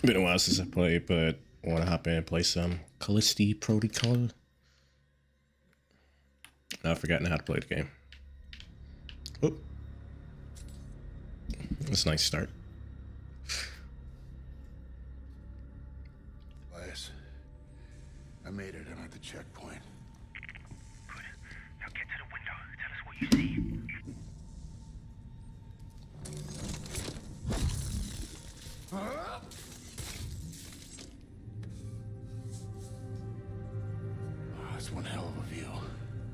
Been a while since I played, but I want to hop in and play some Callisto Protocol. I've forgotten how to play the game. Oh, that's a nice start. Elias, I made it. I'm at the checkpoint. Good. Now get to the window. Tell us what you see. That's one hell of a view.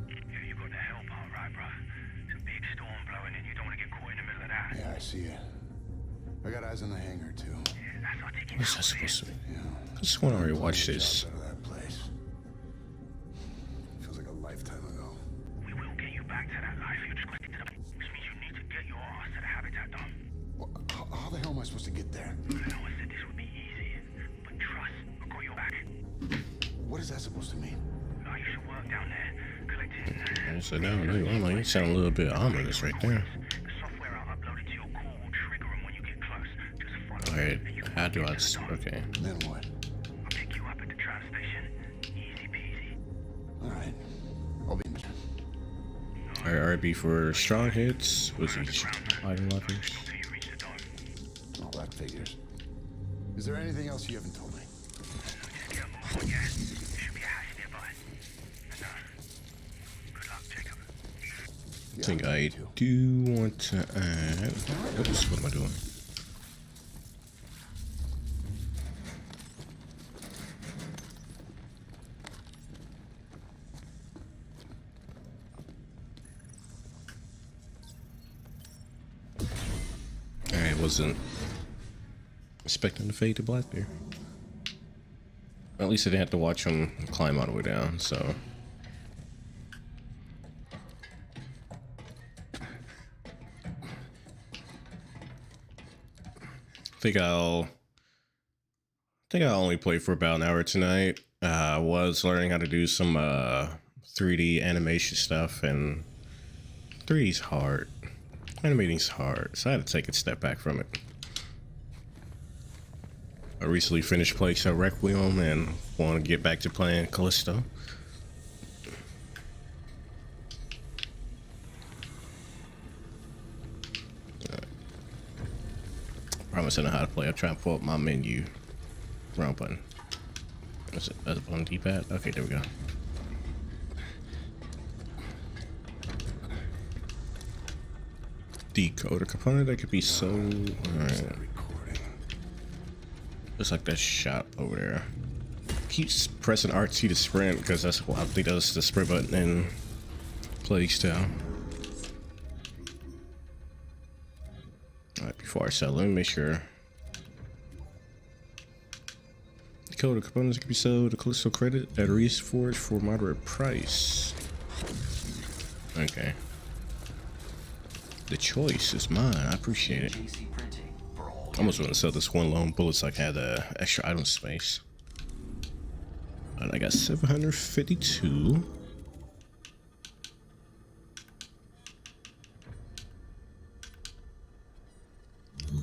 Yeah, you got the hell part right, bro. It's a big storm blowing in. You don't want to get caught in the middle of that. Yeah, I see it. I got eyes on the hangar, too. Yeah, that's articulate. What's that supposed to be? Yeah. I just want to already watch this. Out of that place. Feels like a lifetime ago. We will get you back to that life. You just got to get to the... Which means you need to get your ass to the habitat dome. Well, how the hell am I supposed to get there? I know I said this would be easy, but trust, I got your back. What is that supposed to mean? Oh, you should work down there, collecting... I said, no, you sound a little bit ominous right there. The software I uploaded to your call will trigger them when you get close. Just follow. Alright, how do I... Okay. Then what? I'll pick you up at the tram station. Easy peasy. Alright. I'll be... Alright, RB for strong hits. What's each item lockers? Until you reach the dome. All that figures. Is there anything else you haven't told me? Just get up on board, yeah? There should be a hatch nearby. And, good luck, Jacob. I think I do want to add... Oops, what am I doing? Alright, wasn't expecting to fade to black there. At least I didn't have to watch him climb all the way down, so... I think I'll only play for about an hour tonight. I was learning how to do some 3D animation stuff, and 3D's hard. Animating's hard, so I had to take a step back from it. I recently finished playing some Requiem and want to get back to playing Callisto. Promise I know how to play. I'll try and pull up my menu. Wrong button. That's it. That's on D-pad. Okay, there we go. Decoder component that could be so. Alright. Looks like that shop over there. Keeps pressing RT to sprint because that's what I think does the sprint button in Plague Tale. Alright, before I sell, let me make sure. Decoder components can be sold to Callisto credit at Reforge for moderate price. Okay. The choice is mine. I appreciate it. I almost want to sell this one lone bullet so I can have the extra item space. And I got 752.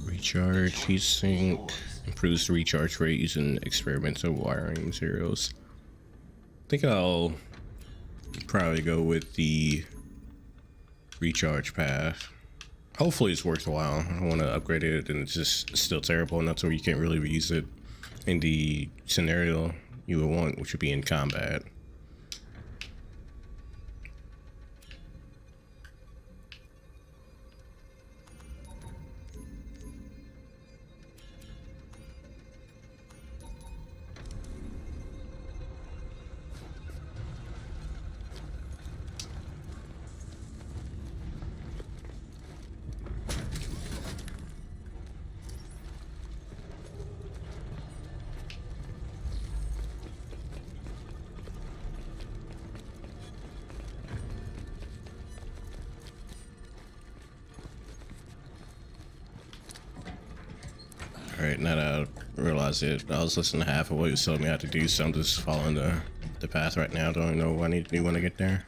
Recharge heatsink. Improves the recharge rate using experimental wiring materials. I think I'll probably go with the recharge path. Hopefully it's worthwhile. I don't want to upgrade it and it's just still terrible enough to where you can't really use it in the scenario you would want, which would be in combat. Alright, now that I realize it, I was listening to half of what he was telling me how to do, so I'm just following the path right now. Don't know what I need to do when I get there.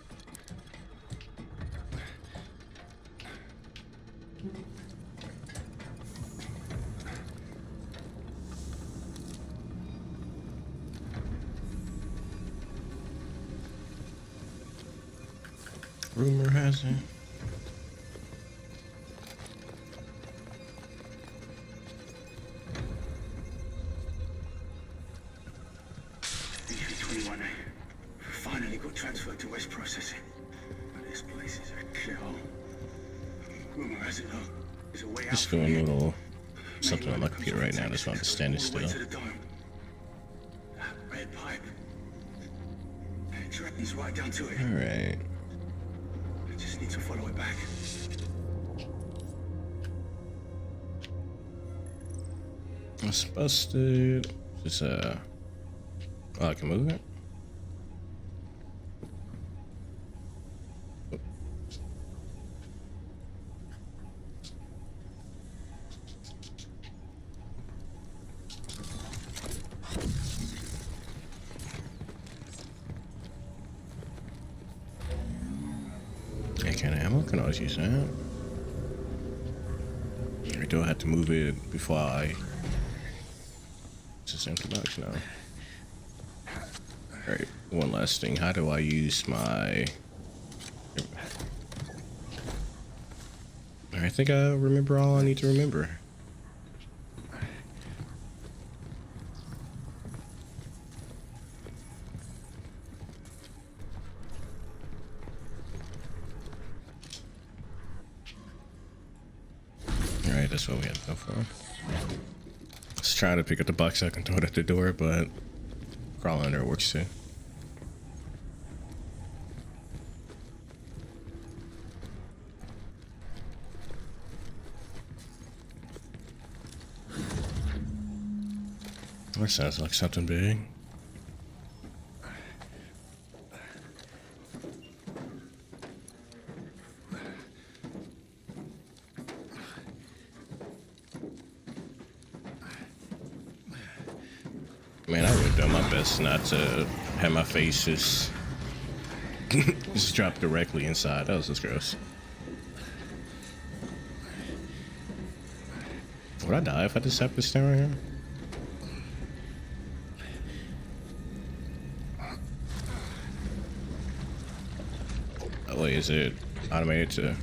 Rumor has it. BP21 finally got transferred to West Processing. But this place is a shithole. Rumor has it though, there's a way out. Just doing a little something on my computer right now. That's why I'm standing still. That red pipe. It drains right down to it. All right. I just need to follow it back. It's busted. Just oh, I can move it. Yeah, can of ammo? Can always use that. Or do I have to move it before I? It's just empty box now. Alright, one last thing. How do I use my... I think I remember all I need to remember. Alright, that's what we had to go for. Let's try to pick up the box so I can throw it at the door, but crawl under works too. That sounds like something big. Man, I would have done my best not to have my face just drop directly inside. That was just gross. Would I die if I just have to stand right here? Oh, wait, is it automated to?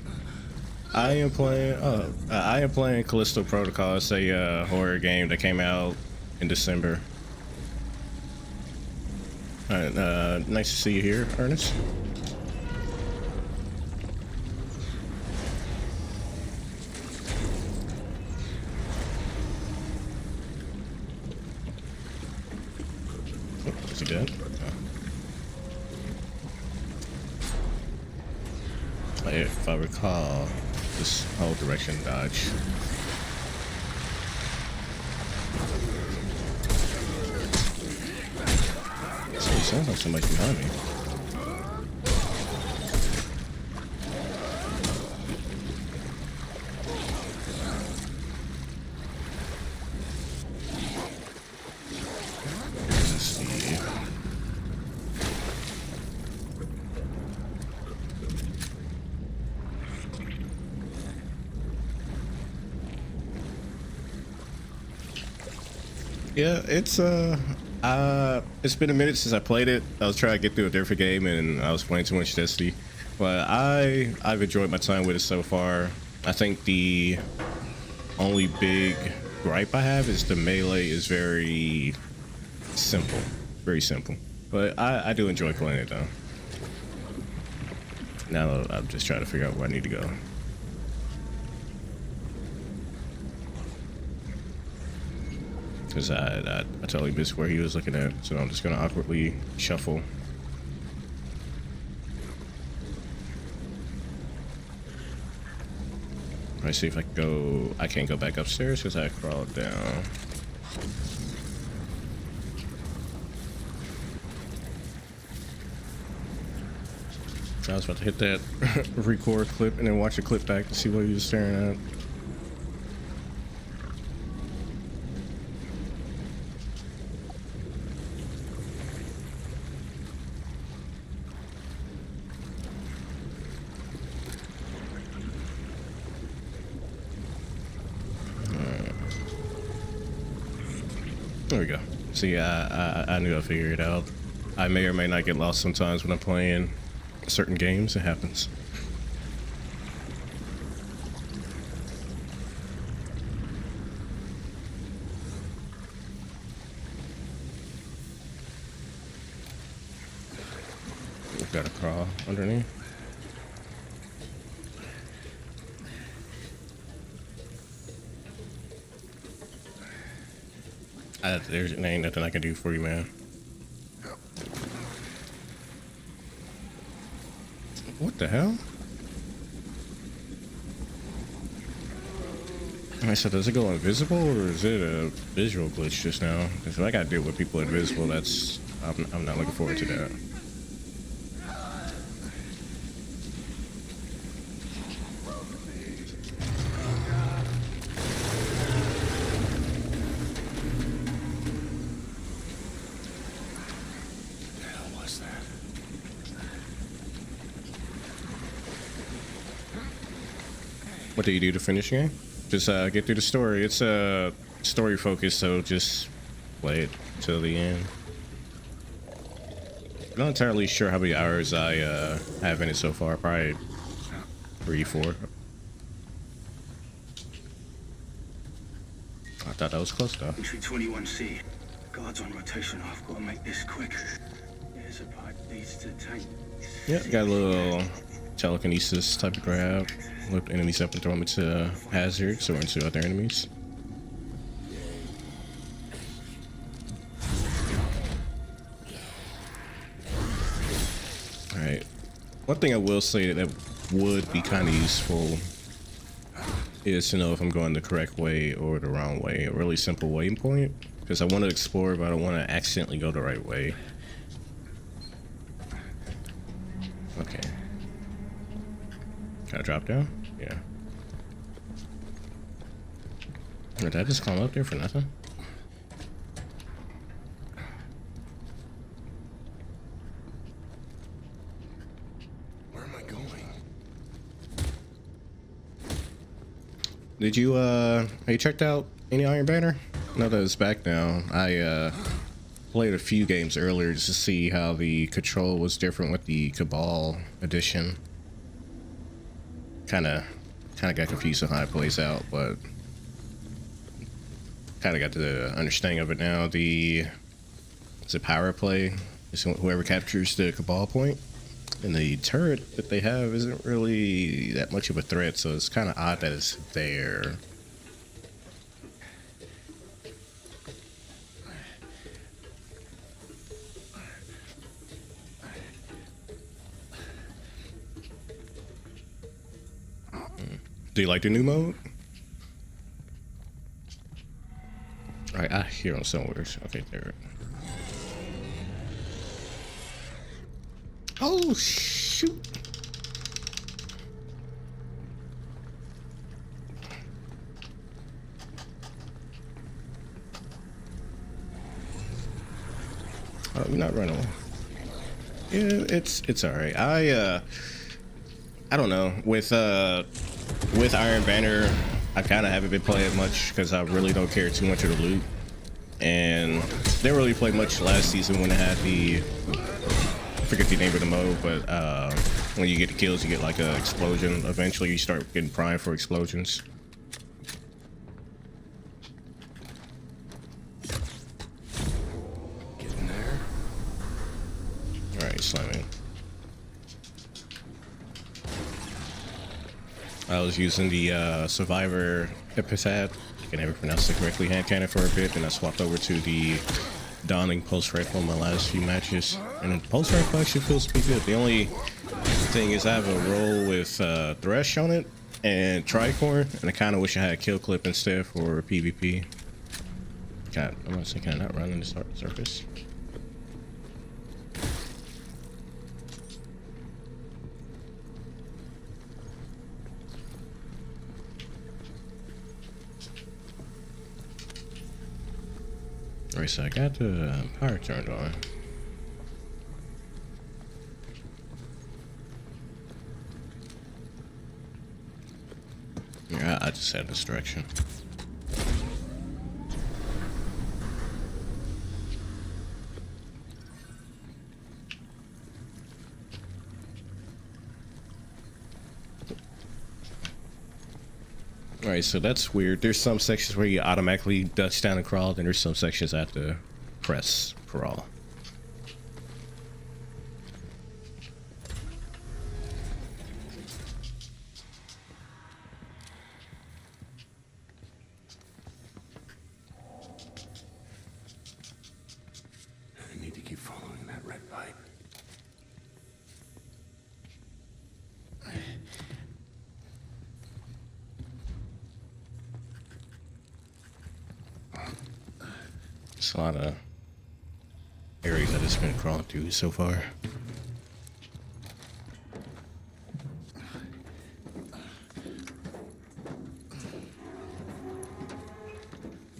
I am playing Callisto Protocol. It's a horror game that came out in December. Alright, nice to see you here, Ernest. Oh, is he dead? Oh. If I recall, this whole direction dodge. Sounds like somebody's behind me. Let's see. Yeah, it's been a minute since I played it. I was trying to get through a different game and I was playing too much Destiny. But I've enjoyed my time with it so far. I think the only big gripe I have is the melee is very simple. Very simple. But I do enjoy playing it though. Now I'm just trying to figure out where I need to go. Because I totally missed where he was looking at, so I'm just gonna awkwardly shuffle. Let me see if I can go. I can't go back upstairs because I crawled down. I was about to hit that record clip and then watch the clip back to see what he was staring at. There we go. See, I knew I'd figure it out. I may or may not get lost sometimes when I'm playing certain games. It happens. crawl underneath. There ain't nothing I can do for you, man. What the hell? Alright, so does it go invisible or is it a visual glitch just now? Because if I gotta deal with people invisible, that's I'm not looking forward to that. What do you do to finish the game? Just get through the story. It's story focused, so just play it till the end. I'm not entirely sure how many hours I have in it so far. Probably 3, 4. I thought that was close though. Entry 21C. Guards on rotation. I've got to make this quick. Here's a pipe leads to the tank. Yeah, got a little telekinesis type of grab. Lift enemies up and throw them into hazards or into other enemies. Alright. One thing I will say that would be kind of useful is to know if I'm going the correct way or the wrong way. A really simple waypoint. Because I want to explore, but I don't want to accidentally go the right way. Okay. Can I drop down? Yeah. Or did I just climb up there for nothing? Where am I going? Did you have you checked out any Iron Banner? No, that it's back now. I played a few games earlier just to see how the control was different with the Cabal edition. Kind of got confused on how it plays out, but kind of got the understanding of it now. It's a power play. It's whoever captures the Cabal point, and the turret that they have isn't really that much of a threat, so it's kind of odd that it's there. Do you like the new mode? Alright, I hear him somewhere. Okay, there. Oh, shoot. Oh, you're not running. Yeah, it's alright. I don't know. With Iron Banner, I kind of haven't been playing much because I really don't care too much of the loot, and didn't really play much last season when it had I forget the name of the mode, but when you get the kills, you get like an explosion. Eventually, you start getting primed for explosions. Getting there. All right, slamming. I was using the Survivor Epitaph, I can never pronounce it correctly, hand cannon for a bit, and I swapped over to the Dawning Pulse Rifle in my last few matches. And the Pulse Rifle actually feels pretty good. The only thing is I have a roll with Thresh on it and Tricorn, and I kind of wish I had a Kill Clip instead for PvP. God, I'm gonna say, can I not run in the surface? Alright, so I got the power turned on. Yeah, I just had this direction. Alright, so that's weird. There's some sections where you automatically ducks down and crawl, and there's some sections I have to press crawl. It's a lot of areas that it's been crawling through so far.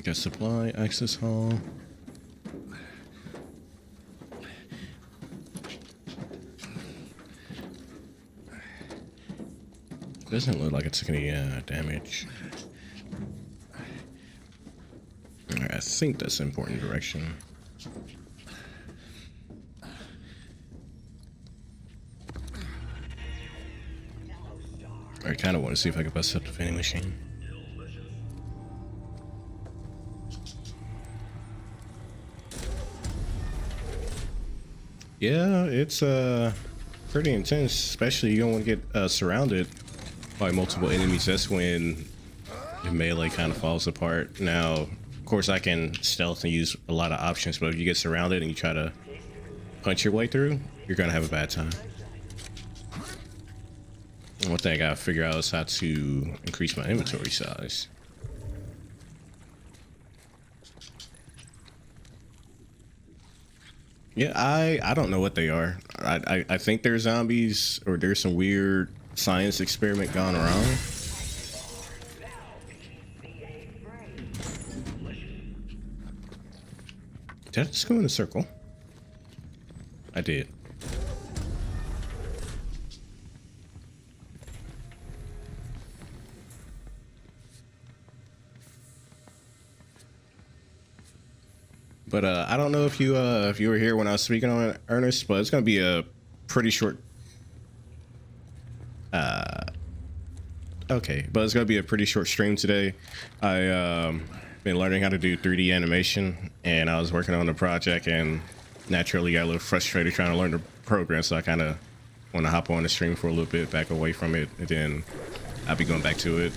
Got supply access hall. Doesn't look like it took any damage. Alright, I think that's an important direction. I kind of want to see if I can bust up the vending machine. Yeah, it's pretty intense, especially you don't want to get surrounded by multiple enemies. That's when the melee kind of falls apart. Now, of course, I can stealth and use a lot of options, but if you get surrounded and you try to punch your way through, you're gonna have a bad time. One thing I gotta figure out is how to increase my inventory size. Yeah, I don't know what they are. I think they're zombies, or there's some weird science experiment gone wrong. Did I just go in a circle? I did. But I don't know if you were here when I was speaking on it, Ernest, but it's gonna be a pretty short. Okay, but it's gonna be a pretty short stream today. I been learning how to do 3D animation, and I was working on a project, and naturally got a little frustrated trying to learn the program, so I kind of want to hop on the stream for a little bit, back away from it, and then I'll be going back to it.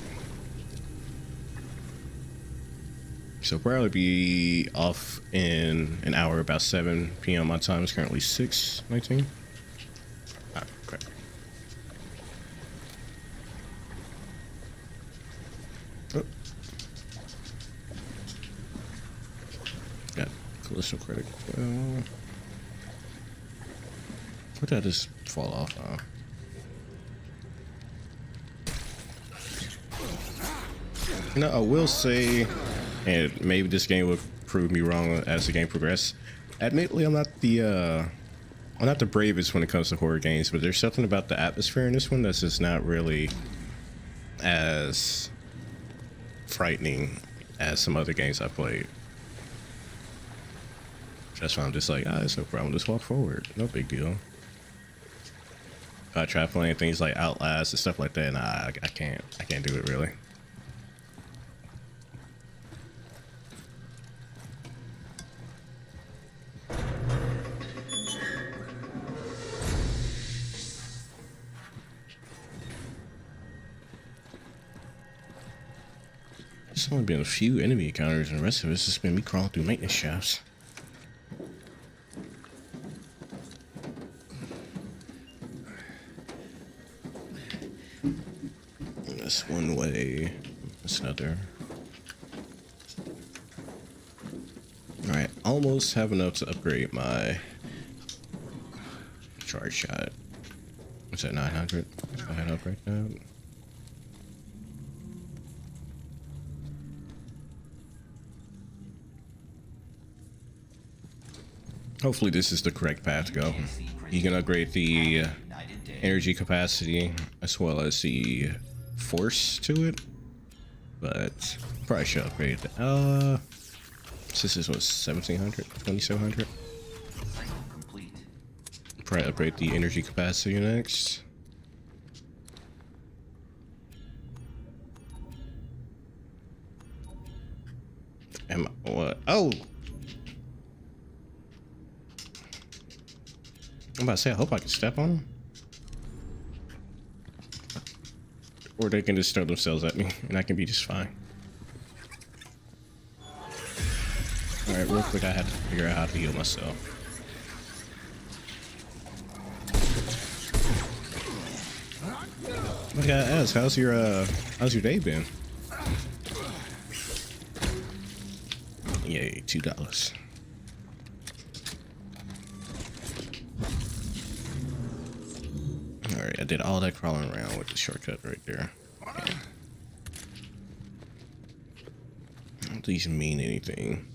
So probably be off in an hour, about 7 p.m. my time. It's currently 6:19. Ah, crap. Oh. Got Callisto credit. What did I just fall off on? You know, I will say, and maybe this game will prove me wrong as the game progresses. Admittedly, I'm not the bravest when it comes to horror games, but there's something about the atmosphere in this one that's just not really as frightening as some other games I've played. That's why I'm just like, it's no problem, just walk forward, no big deal. If I try playing things like Outlast and stuff like that, nah, I can't do it really. There's only been a few enemy encounters, and the rest of it's just been me crawling through maintenance shafts. That's one way. That's another. Alright, almost have enough to upgrade my charge shot. What's that, 900? Go ahead and upgrade that. Hopefully this is the correct path to go. You can upgrade the energy capacity as well as the force to it, but probably should upgrade it. Since this was 1700, 2700. Probably upgrade the energy capacity next. What? Oh! I'm about to say, I hope I can step on them. Or they can just throw themselves at me, and I can be just fine. Alright, real quick, I had to figure out how to heal myself. I gotta ask, how's your day been? Yay, $2. All right, I did all that crawling around with the shortcut right there. Okay. Don't these mean anything?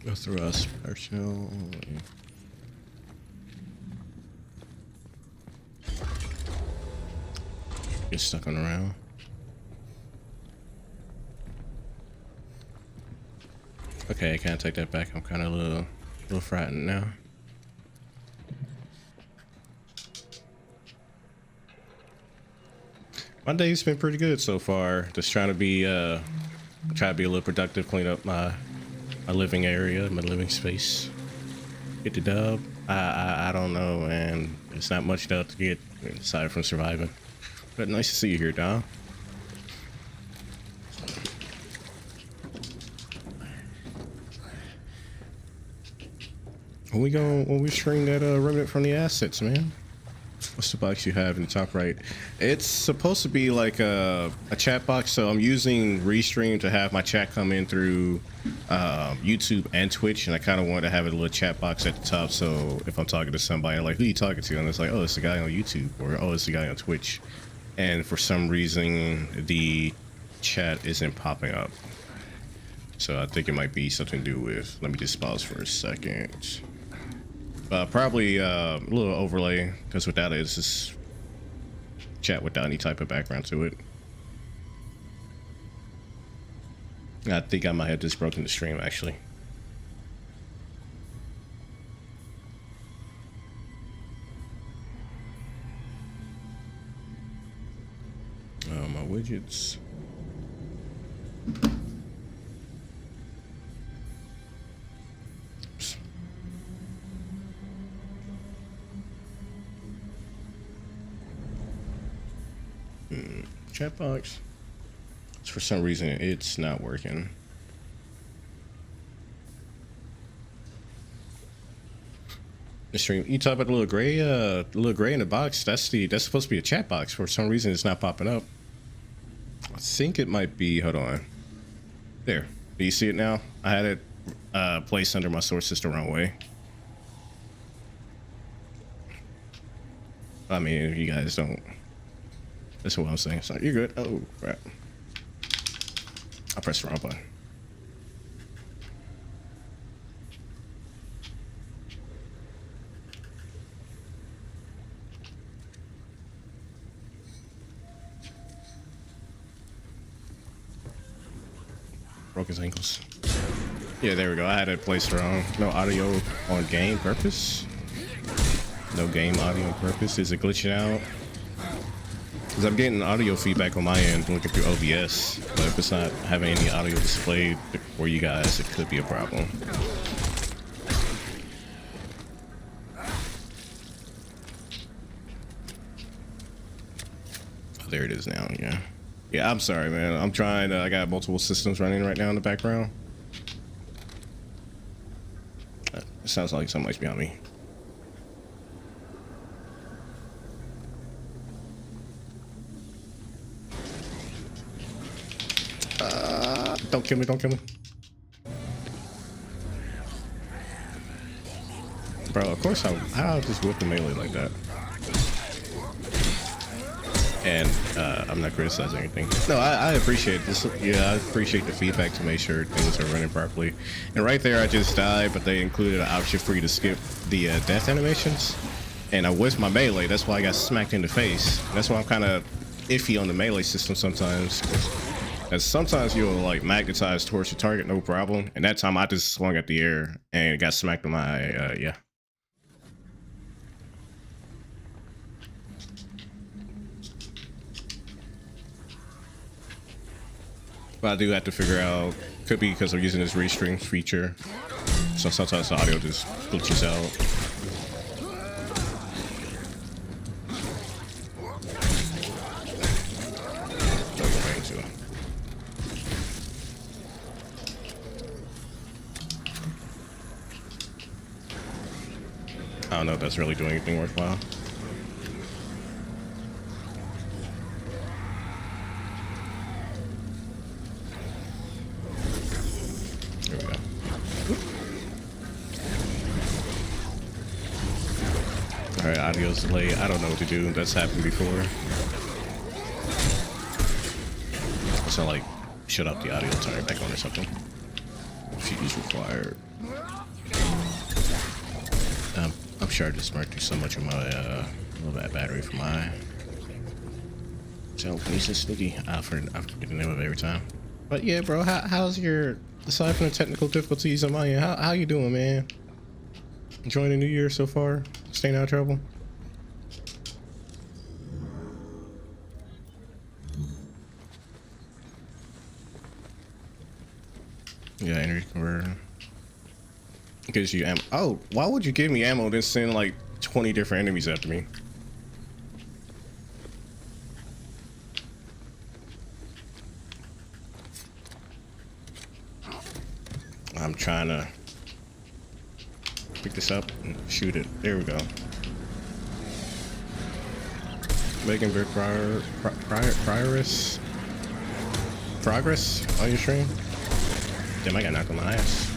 A thrust, partial. Get stuck on the round. Okay, I can't take that back. I'm kind of a little frightened now. My day's been pretty good so far. Just trying to be a little productive, clean up my living area, my living space. Get the dub. I don't know, man. It's not much dub to get aside from surviving. But nice to see you here, Dom. When we stream that remnant from the assets, man. What's the box you have in the top right? It's supposed to be like a chat box, so I'm using Restream to have my chat come in through YouTube and Twitch, and I kind of want to have a little chat box at the top, so if I'm talking to somebody, I'm like, who are you talking to? And it's like, oh, it's the guy on YouTube, or oh, it's the guy on Twitch. And for some reason, the chat isn't popping up. So I think it might be something to do with, let me just pause for a second. Probably a little overlay, because without it, it's just chat without any type of background to it. I think I might have just broken the stream, actually. My widgets. Chat box. For some reason, it's not working. The stream. You talk about the little gray in the box. That's supposed to be a chat box. For some reason, it's not popping up. I think it might be. Hold on. There. Do you see it now? I had it placed under my sources the wrong way. I mean, if you guys don't. That's what I'm saying. So you're good. Oh, crap. I pressed the wrong button. Broke his ankles. Yeah, there we go. I had it placed wrong. No audio on game purpose. No game audio on purpose. Is it glitching out? Because I'm getting audio feedback on my end looking through OBS, but if it's not having any audio displayed for you guys, it could be a problem. Oh, there it is now, yeah. Yeah, I'm sorry, man. I'm trying to, I got multiple systems running right now in the background. It sounds like somebody's behind me. Don't kill me, don't kill me. Bro, of course I'll just whip the melee like that. And I'm not criticizing anything. No, I appreciate this. Yeah, I appreciate the feedback to make sure things are running properly. And right there, I just died, but they included an option for you to skip the death animations. And I whiffed my melee, that's why I got smacked in the face. That's why I'm kind of iffy on the melee system sometimes. And sometimes you'll like magnetize towards your target, no problem. And that time I just swung at the air and got smacked in my, yeah. But I do have to figure out, could be because I'm using this Restream feature. So sometimes the audio just glitches out. I don't know if that's really doing anything worthwhile. audio's delayed. I don't know what to do. That's happened before. So like, shut up the audio, turn it back on or something. Fuse required. I'm sure I just burned through so much of my little bad battery for my telekinesis sneaky. I forget the name of it every time. But yeah, bro, how's your, aside from the technical difficulties on my end, how you doing, man? Enjoying the new year so far? Staying out of trouble? Yeah, energy converter. Gives you ammo. Oh, why would you give me ammo then send like 20 different enemies after me? I'm trying to pick this up and shoot it. There we go. Making big progress on your stream. Damn, I got knocked on my ass.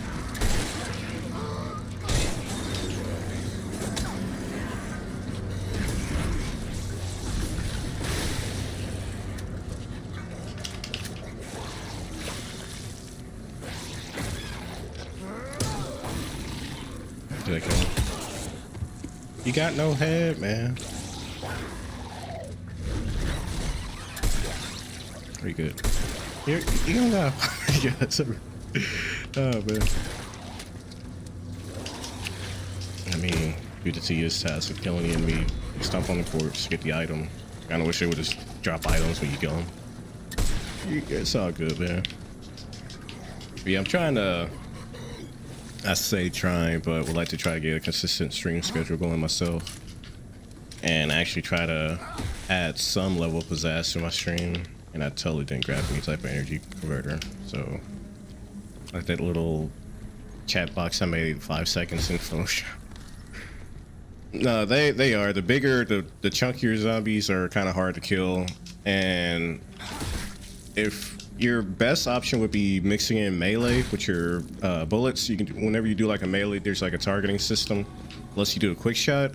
Did I kill him? You got no head, man. Pretty good. You don't know. Yeah, that's a. Oh man. I mean, do the tedious task of killing the enemy, stomp on the corpse, get the item. I kinda wish they would just drop items when you kill them. It's all good, man. But yeah, I'm trying to. I say trying, but would like to try to get a consistent stream schedule going myself, and actually try to add some level of pizzazz to my stream. And I totally didn't grab any type of energy converter, so like that little chat box I made 5 seconds in Photoshop. No, they are the bigger, the chunkier zombies are kind of hard to kill, and if your best option would be mixing in melee with your bullets. You can, whenever you do like a melee, there's like a targeting system. Unless you do a quick shot,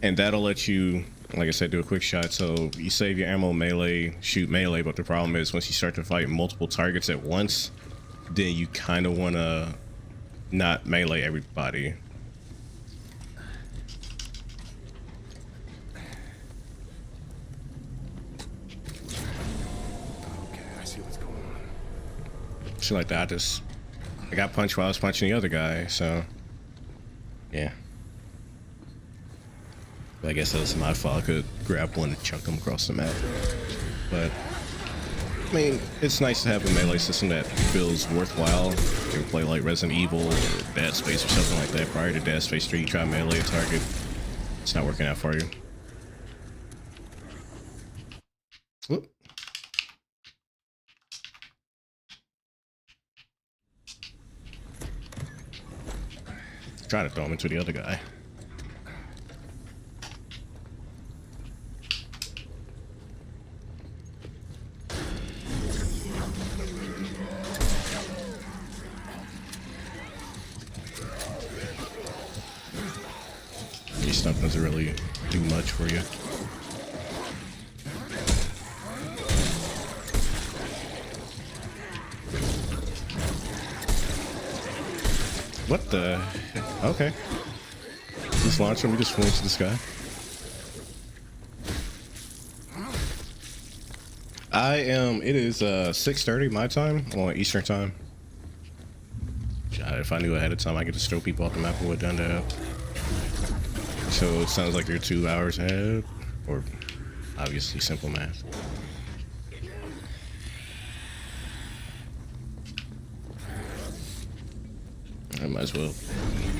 and that'll let you, like I said, do a quick shot. So you save your ammo melee, shoot melee. But the problem is once you start to fight multiple targets at once, then you kind of want to not melee everybody. Shit like that. I got punched while I was punching the other guy, so yeah. But I guess that's my fault. I could grab one and chunk them across the map. But I mean, it's nice to have a melee system that feels worthwhile. You can play like Resident Evil or Dead Space or something like that. Prior to Dead Space 3, you try melee a target, it's not working out for you. Whoop. Try to throw him into the other guy. This stuff doesn't really do much for you. What the? Okay. Just launch him, we just flew into the sky. It is 6:30 my time, on Eastern time. If I knew ahead of time, I could just throw people off the map and would have done that. So it sounds like you're 2 hours ahead, or obviously simple math. I might as well.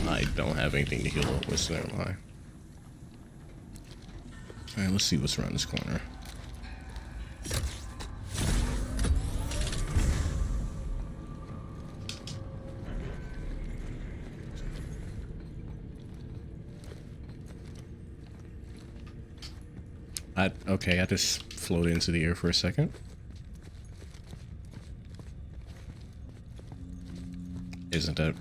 I don't have anything to heal up with, so never mind. Alright, let's see what's around this corner. Okay, I just floated into the air for a second. Isn't that...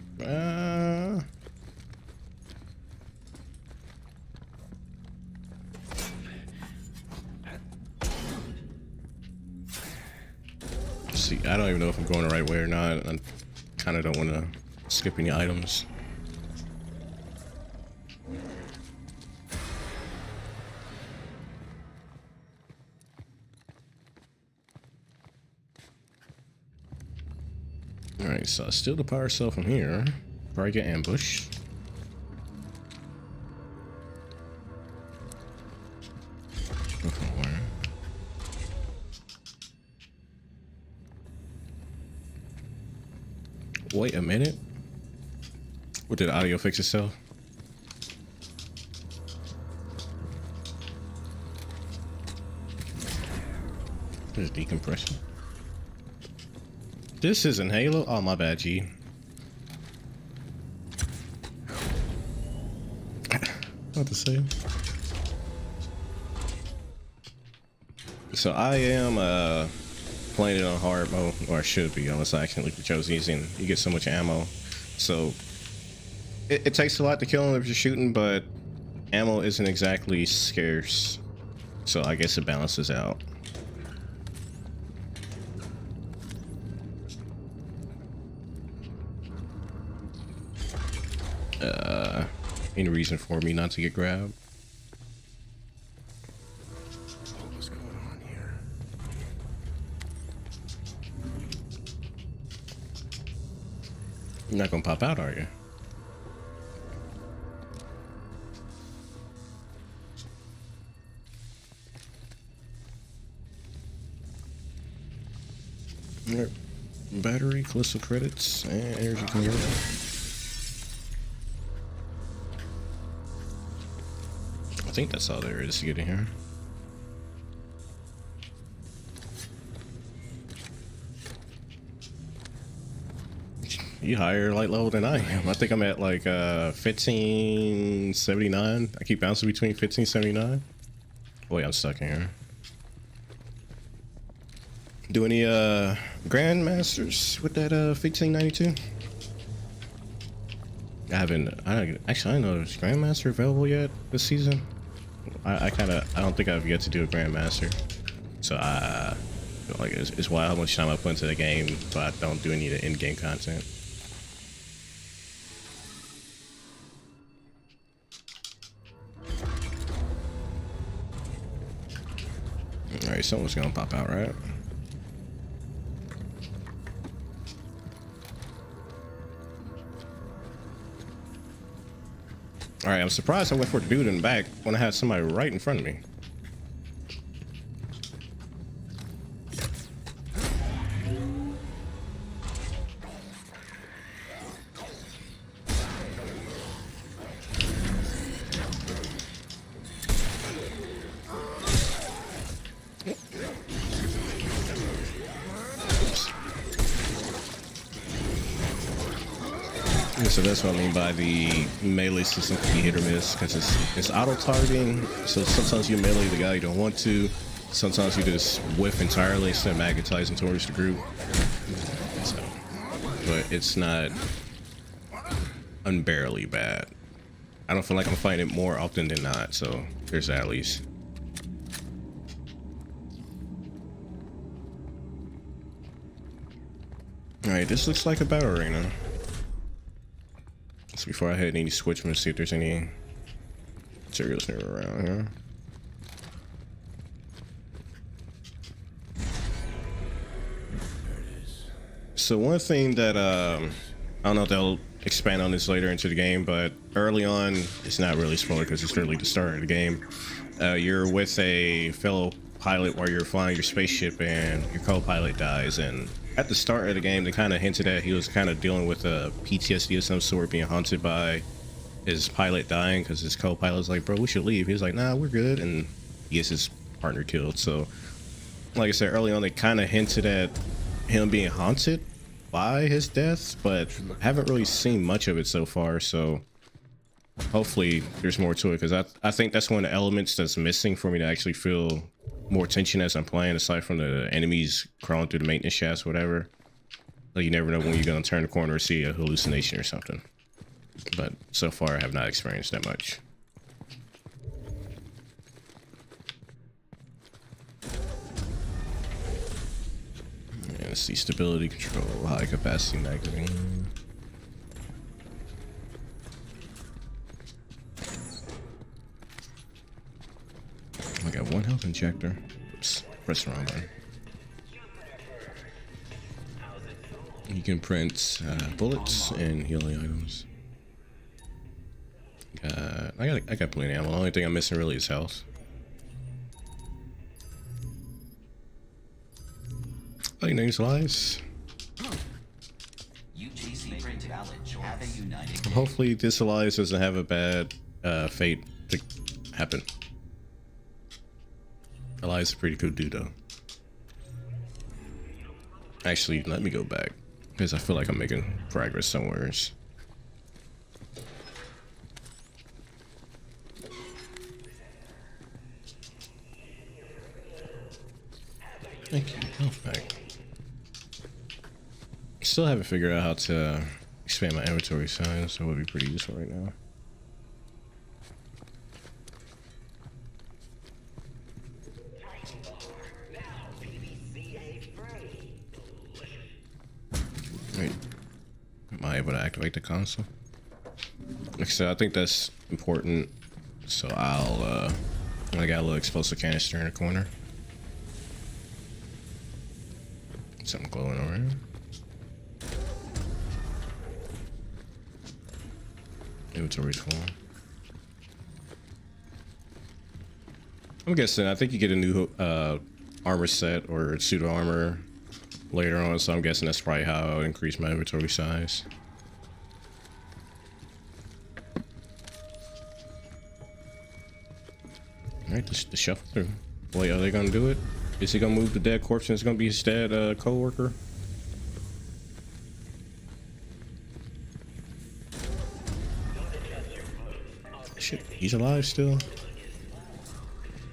honestly, I don't even know if I'm going the right way or not. I kind of don't want to skip any items. Alright, so I steal the power cell from here. Probably get ambushed. Go from where? Wait a minute. What, did the audio fix itself? There's decompression. This isn't Halo? Oh, my bad, G. What to say? So I am playing it on hard mode, or I should be, unless I accidentally chose using. You get so much ammo, so it takes a lot to kill him if you're shooting, but ammo isn't exactly scarce, so I guess it balances out. Any reason for me not to get grabbed? What's going on here? You're not gonna pop out, are you? Alright. Battery, Callisto credits, and energy converter. I think that's all there is to get in here. You higher light level than I am. I think I'm at like 1579. I keep bouncing between 1579. Wait, I'm stuck in here. Do any Grandmasters with that 1592? I don't know there's Grandmaster available yet this season. I don't think I've yet to do a Grandmaster. So I feel like it's wild how much time I put into the game, but I don't do any of the in-game content. Alright, someone's gonna pop out, right? Alright, I'm surprised I went for the dude in the back when I had somebody right in front of me. So that's what I mean by the melee system can be hit or miss, because it's auto targeting. So sometimes you melee the guy you don't want to. Sometimes you just whiff entirely instead of magnetizing towards the group. So, but it's not unbearably bad. I don't feel like I'm fighting it more often than not. So there's that at least. All right, this looks like a battle arena. So before I hit any switchmen, see if there's any materials near around here. So one thing that I don't know if they'll expand on this later into the game, but early on, it's not really spoiler because it's literally the start of the game. You're with a fellow pilot while you're flying your spaceship, and your co-pilot dies. And at the start of the game, they kind of hinted at he was kind of dealing with a PTSD of some sort, being haunted by his pilot dying, because his co-pilot's like, bro, we should leave. He's like, nah, we're good. And he gets his partner killed. So like I said, early on, they kind of hinted at him being haunted by his death, but haven't really seen much of it so far. So hopefully there's more to it, because I think that's one of the elements that's missing for me to actually feel more tension as I'm playing, aside from the enemies crawling through the maintenance shafts, whatever. Like, you never know when you're gonna turn the corner or see a hallucination or something. But so far I have not experienced that much. And Let's see, stability control, high capacity magazine. I got one health injector. Oops, press the wrong button. You can print bullets and healing items. I got plenty of ammo. The only thing I'm missing really is health. Like name slice. Hopefully this alliance doesn't have a bad fate to happen. Elias is a pretty cool dude though. Actually, let me go back because I feel like I'm making progress somewhere. Thank you. Health pack. Still haven't figured out how to expand my inventory size, so it would be pretty useful right now. Wait, am I able to activate the console? Like I said, I think that's important. So I got a little explosive canister in the corner. Something glowing over here. Inventory's full. I'm guessing, I think you get a new armor set or pseudo armor later on, so I'm guessing that's probably how I'll increase my inventory size. Alright, the shuffle through. Wait, are they gonna do it? Is he gonna move the dead corpse and it's gonna be his dead co-worker? Shit, he's alive still?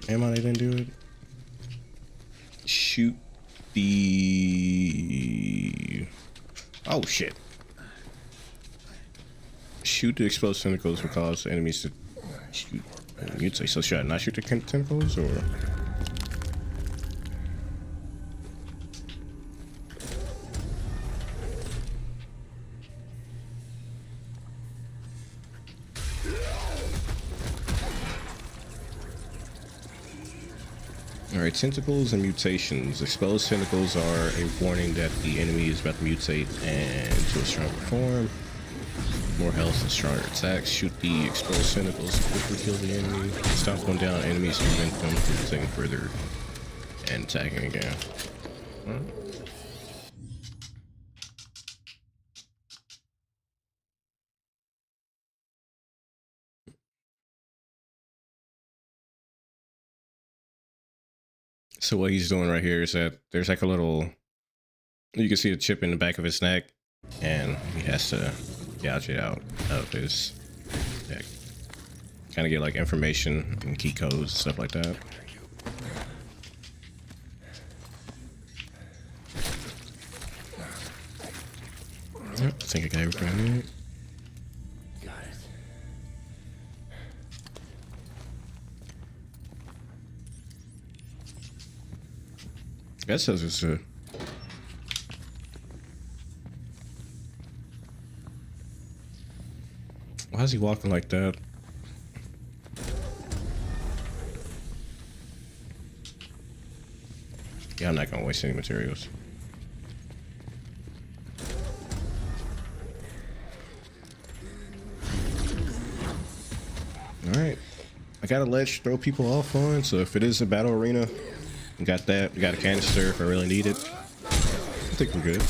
Am I? They didn't do it? Shoot the... Oh shit. Shoot the explosive tentacles will cause enemies to shoot. You'd say, so should I not shoot the tentacles or? Alright, tentacles and mutations. Exposed tentacles are a warning that the enemy is about to mutate and to a stronger form. More health and stronger attacks. Shoot the exposed tentacles to quickly kill the enemy. Stop going down enemies to prevent them from mutating further and attacking again. So what he's doing right here is that there's like a little, you can see the chip in the back of his neck, and he has to gouge it out of his neck. Kind of get like information and key codes, stuff like that. Yep, I think I got everything I need. Got it. That says it's a... Why is he walking like that? Yeah, I'm not gonna waste any materials. Alright. I got a ledge to throw people off on, so if it is a battle arena, we got that. We got a canister if I really need it. I think we're good.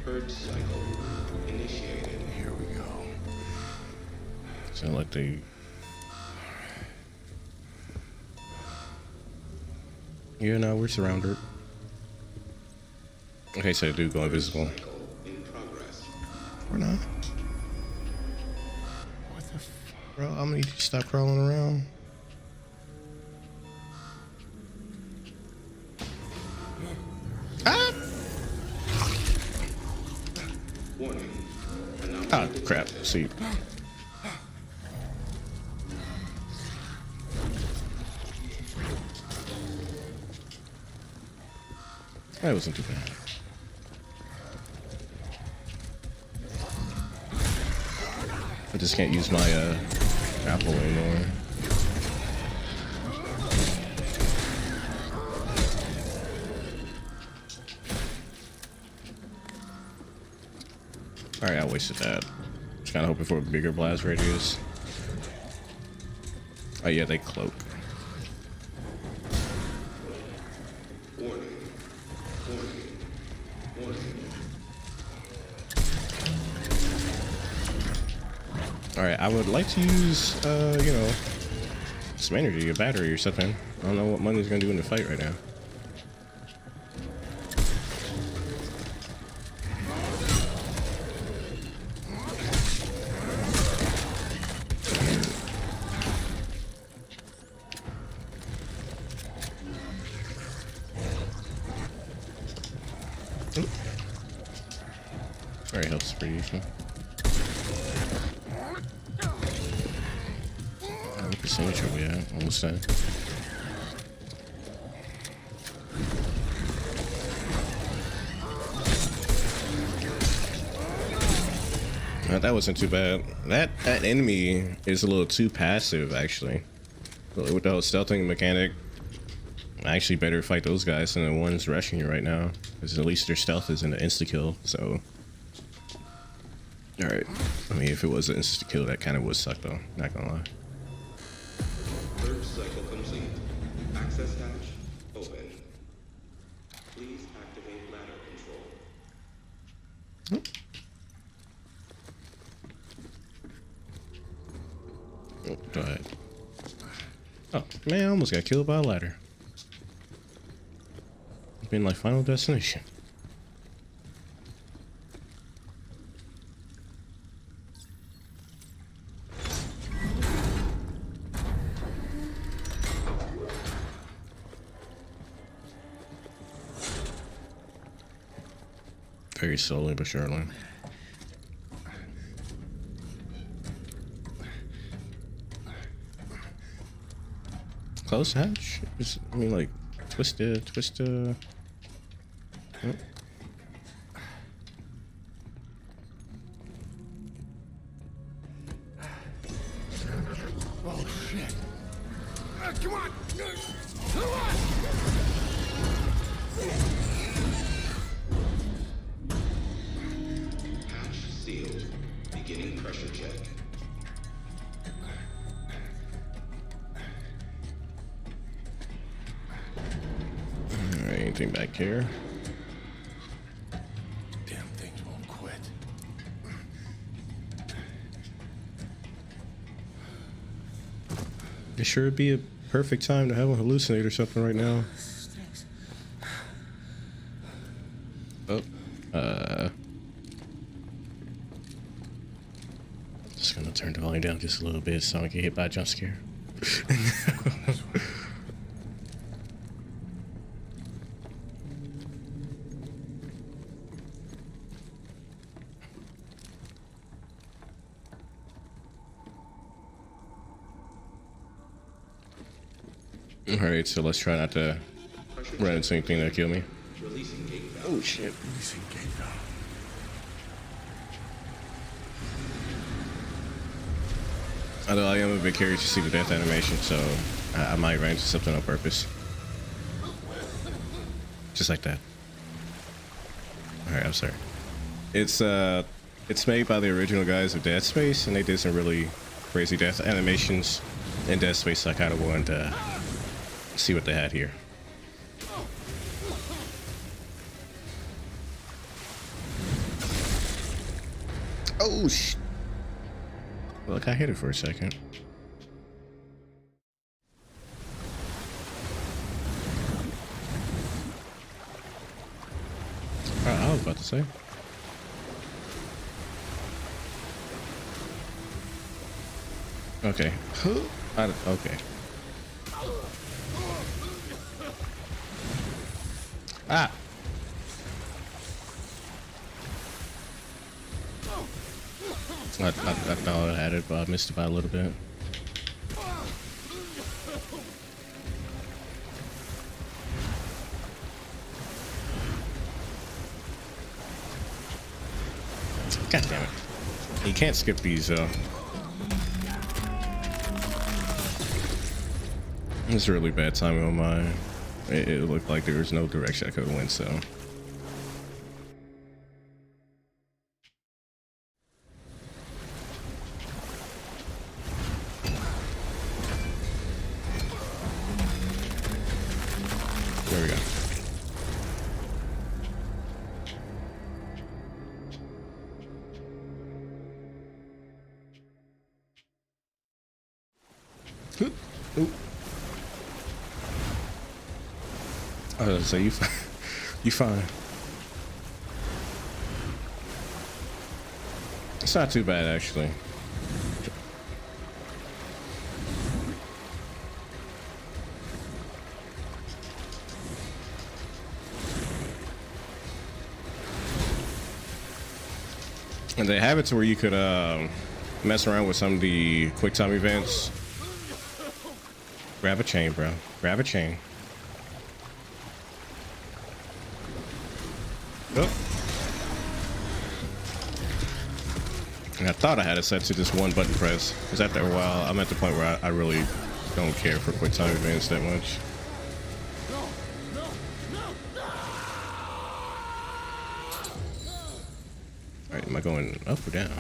Third cycle initiated. Here we go. Sound like they... Yeah, no, we're surrounded. Okay, so they do go invisible. In progress. Or not. What the f... Bro, I'm gonna need you to stop crawling around. Ah! Warning. Ah, crap. See. That wasn't too bad. I just can't use my apple anymore. Alright, I wasted that. Just kinda hoping for a bigger blast radius. Oh yeah, they cloak. Warning. Warning. Warning. Alright, I would like to use, you know, some energy, a battery or something. I don't know what money's gonna do in the fight right now. Alright, health's pretty useful. What percentage are we at? Almost done. That wasn't too bad. That enemy is a little too passive, actually. With the whole stealthing mechanic, I actually better fight those guys than the ones rushing you right now, because at least their stealth is an insta kill. So, all right. I mean, if it was an insta kill, that kind of would suck, though. Not gonna lie. Third cycle complete. Access hatch open. Please activate ladder control. Oh, go ahead. Oh, man, I almost got killed by a ladder. Been like Final Destination. Very slowly but surely. Close hatch? I mean, like, twist. Oh. Oh, shit. Come on! Hatch sealed. Beginning pressure check. Alright, anything back here? Damn things won't quit. It sure would be a perfect time to have a hallucinate or something right now. Oh, just gonna turn the volume down just a little bit so I don't get hit by a jump scare. Alright, so let's try not to run into anything that'll kill me. Releasing gate valve. Oh shit. Releasing gate valve. Although I am a bit curious to see the death animation, so I might run into something on purpose. Just like that. Alright, I'm sorry. It's made by the original guys of Dead Space, and they did some really crazy death animations in Dead Space, so I kind of wanted to see what they had here. Oh sh! Look, I hit it for a second. I was about to say. I Okay. Okay. Ah. I thought I had it, but I missed it by a little bit. God damn it. You can't skip these, It's really bad timing on mine. It looked like there was no direction I could have went, so. There we go. Ooh. So you fine. You fine. It's not too bad, actually. And they have it to where you could mess around with some of the quick time events. Grab a chain, bro. Grab a chain. Oh. And I thought I had it set to just one button press, because after a while, I'm at the point where I really don't care for quick time events that much. Alright, am I going up or down?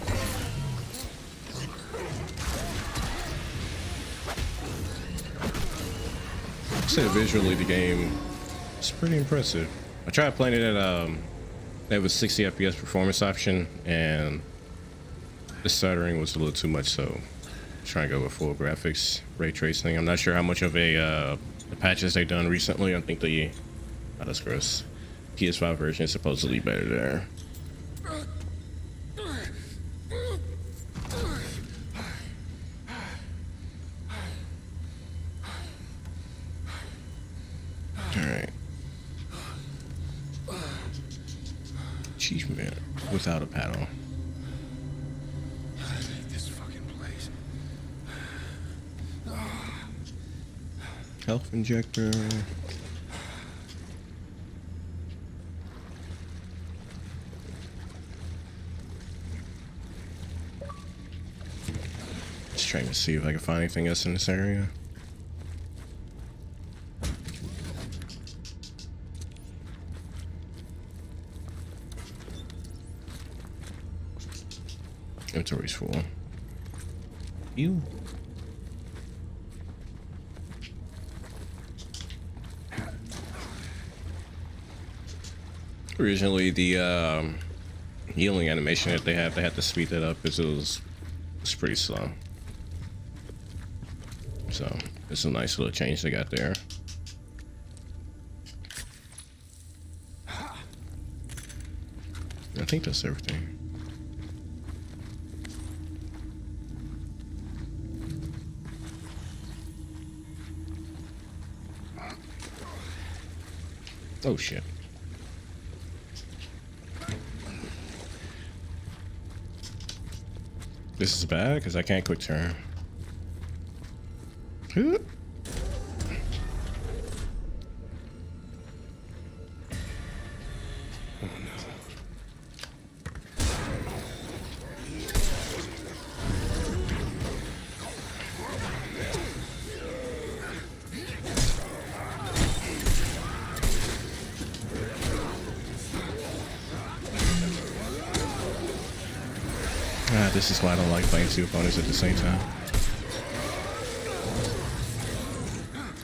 I said visually the game is pretty impressive. I tried playing it at it was 60 FPS performance option, and the stuttering was a little too much, so I'm trying to go with full graphics, ray tracing. I'm not sure how much of the patches they've done recently. I think the that's gross. PS5 version is supposedly better there. Alright. Achievement without a paddle. This fucking place. Health injector. Just trying to see if I can find anything else in this area. Inventory's full. You. Originally, the healing animation that they had to speed that up because it was pretty slow. So it's a nice little change they got there. I think that's everything. Oh shit. This is bad because I can't quick turn. This is why I don't like playing two opponents at the same time.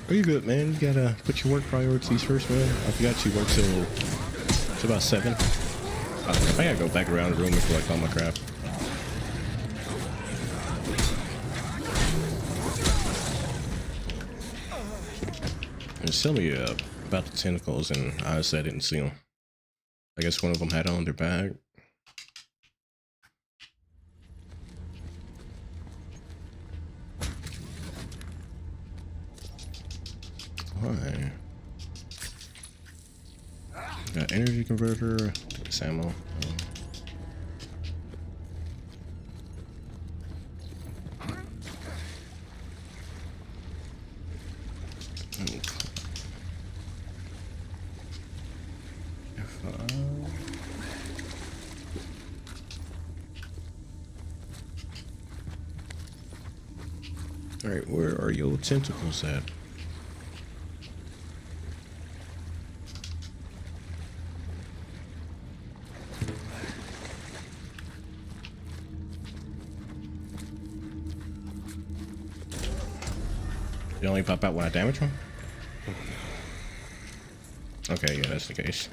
Are you good, man? You gotta put your work priorities first, man. I forgot you work till it's about 7. I gotta go back around the room and collect all my crap. And tell me about the tentacles, and honestly I didn't see them. I guess one of them had it on their bag. Why? Got energy converter, this ammo. Alright, where are your tentacles at? They only pop out when I damage them? Okay, yeah, that's the case.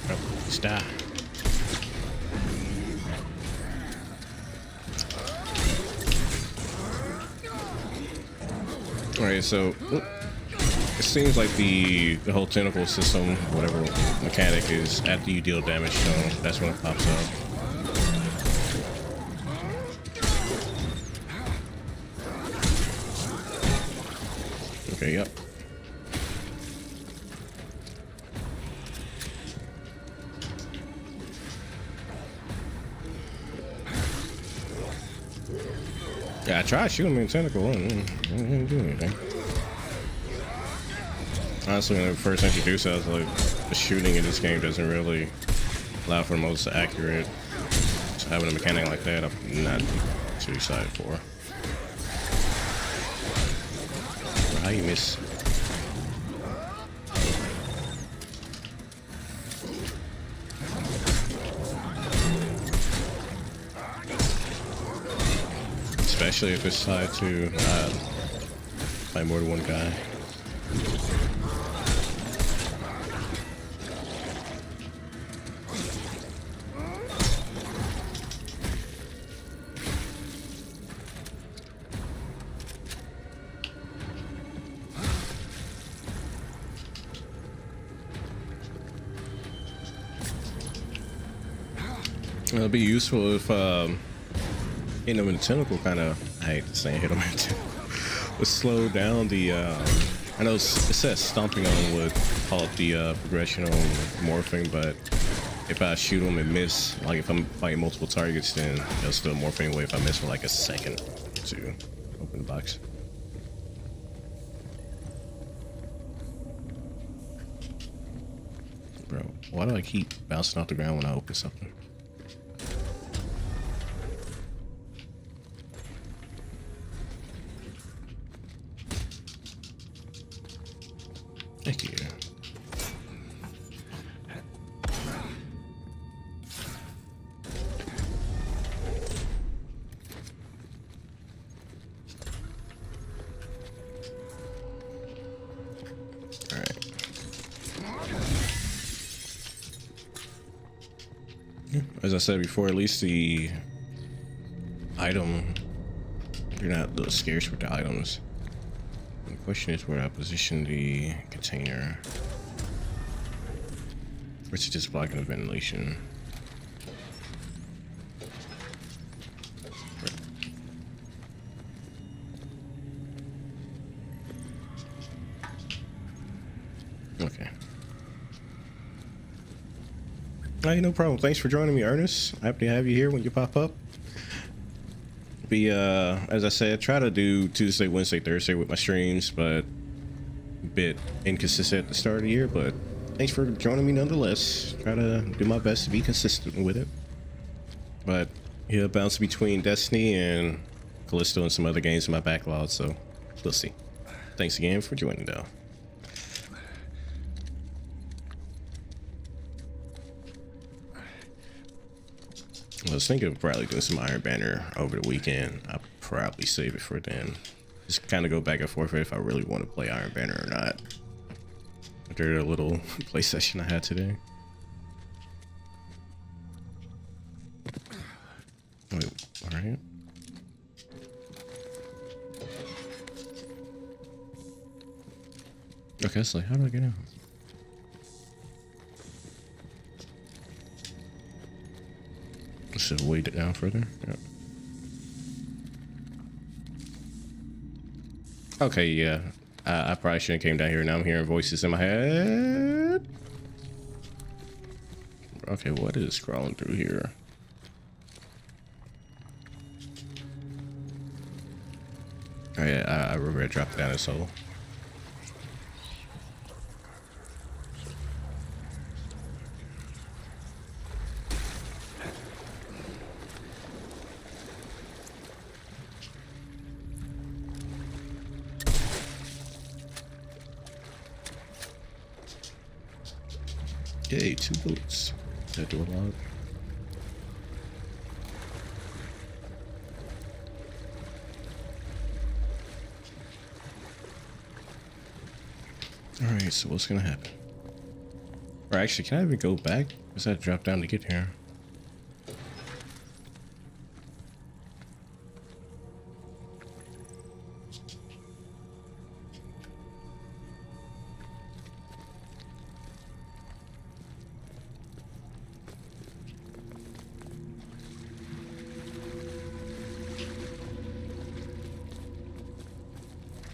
Oh, just die. Alright, so it seems like the whole tentacle system, whatever mechanic is, after you deal damage, so that's when it pops up. Okay, yep. Yeah, I tried shooting him in tentacle. I didn't do anything. Honestly, when I first introduced it, I was like, the shooting in this game doesn't really allow for the most accurate. So having a mechanic like that, I'm not too excited for. How you miss? Especially if it's tied to by more than one guy. It'll be useful if hitting them in the tentacle kind of, I hate saying hit them in the tentacle, would slow down the, I know it says stomping on them would halt the progression on morphing, but if I shoot them and miss, like if I'm fighting multiple targets, then they'll still morph anyway if I miss for like a second to open the box. Bro, why do I keep bouncing off the ground when I open something? Thank you. All right. As I said before, at least the item, you're not a little scarce with the items. The question is where I position the container. Or is it just blocking the ventilation? Okay. Hey, no problem. Thanks for joining me, Ernest. Happy to have you here when you pop up. Be as I said, try to do Tuesday, Wednesday, Thursday with my streams, but a bit inconsistent at the start of the year, but thanks for joining me nonetheless. Try to do my best to be consistent with it. But he'll bounce between Destiny and Callisto and some other games in my backlog, so we'll see. Thanks again for joining though. I was thinking of probably doing some Iron Banner over the weekend. I'll probably save it for then. Just kind of go back and forth if I really want to play Iron Banner or not. After a little play session I had today. Wait, alright. Okay, it's like, how do I get out? I should have weighed it down further. Yeah. Okay, yeah. I probably shouldn't have came down here. Now I'm hearing voices in my head. Okay, what is crawling through here? Oh yeah, I regret dropping down his hole. Yay, 2 bullets. That door locked. Alright, so what's gonna happen? Or actually, can I even go back? Because I had to drop down to get here.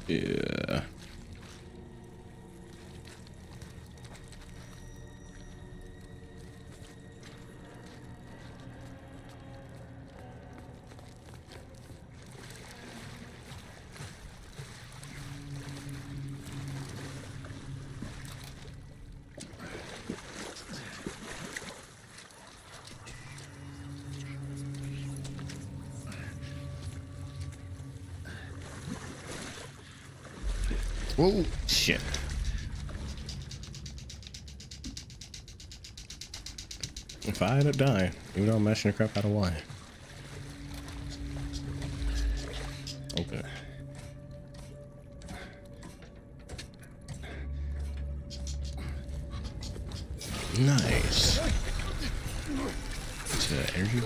Yeah. Whoa, shit. If I end up dying, even though I'm mashing the crap out of wine. Okay. Nice. Is that energy?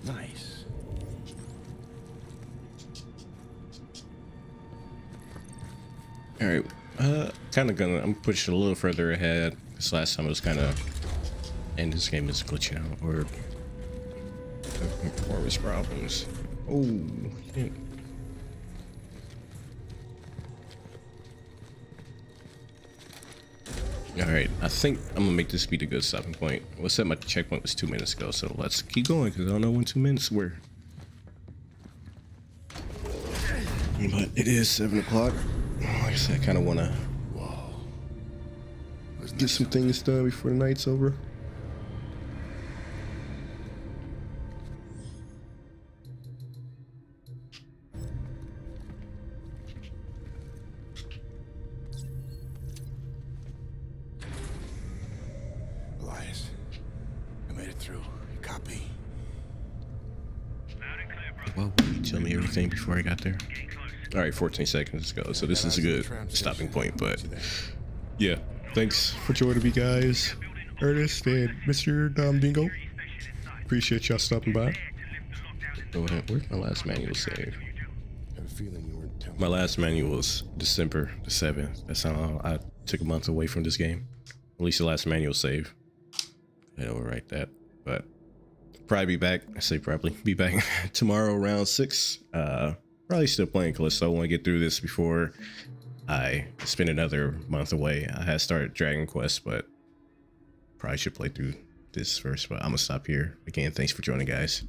Nice. All right. Kind of I'm pushing a little further ahead. This last time it was kind of, and this game is glitching out or performance problems. Oh, shit. All right, I think I'm gonna make this be the good stopping point. What's that? My checkpoint was 2 minutes ago, so let's keep going because I don't know when 2 minutes were. But it is 7 o'clock. Like I said, I kind of want to get some things done before the night's over. Well, will you tell me everything before I got there? All right, 14 seconds to go. So this is a good stopping point, but yeah. Thanks for joining me, guys. Ernest and Mr. Dom Dingo. Appreciate y'all stopping by. Go ahead. Where's my last manual save? My last manual was December the 7th. That's how I took a month away from this game. At least the last manual save. I overwrite that, but probably be back. I say probably be back tomorrow around 6. Probably still playing Callisto. I want to get through this before I spend another month away. I had started Dragon Quest, but probably should play through this first. But I'm gonna stop here. Again, thanks for joining, guys.